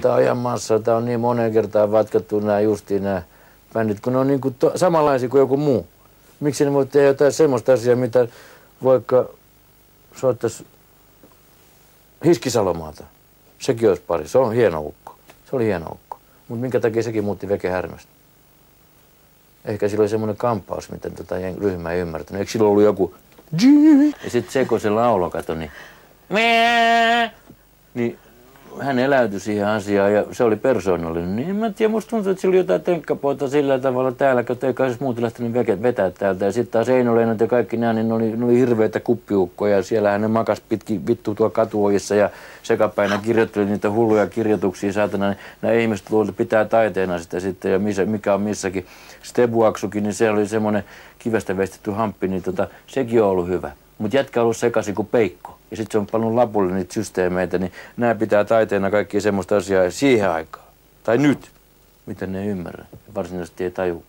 noita ajan maassa. Tää on niin moneen kertaan vatkattu nämä bändit, kun ne on niinku samanlaisia kuin joku muu. Miksi ne voi tehdä jotain semmoista asiaa, mitä vaikka soittaisi Hiskisalomaata. Sekin olisi pari. Se on hieno ukko. Se oli hieno ukko. Mutta minkä takia sekin muutti Veke Härmästä? Ehkä sillä oli semmoinen kamppaus, mitä ryhmä ei ymmärtänyt. Eikö sillä ollut joku... Ja sitten se, kun se laulo, kato, niin... Niin hän eläytyi siihen asiaan ja se oli persoonallinen. Niin en mä tiedä, musta tuntuu, että sillä oli jotain tenkkapoita sillä tavalla täällä, kun ei kai muut lähtenyt vetää täältä. Ja sitten taas Eino-Leenot ja kaikki nämä, niin ne oli hirveitä kuppiukkoja. Siellähän ne makas pitkin vittu tuolla katuojissa ja sekapäinä kirjoitteli niitä hulluja kirjoituksia. Saatana, nämä ihmiset luulivat, että pitää taiteena sitä sitten ja mikä on missäkin. Stebuaksukin, niin se oli semmoinen kivestä veistetty hamppi, niin sekin on ollut hyvä. Mutta jätkä on ollut sekaisin kuin peikko. Ja sitten se on pannut lapulle niitä systeemeitä, niin nämä pitää taiteena kaikkia semmoista asiaa siihen aikaan. Tai nyt, mitä ne ei ymmärrä. Varsinaisesti ei tajua.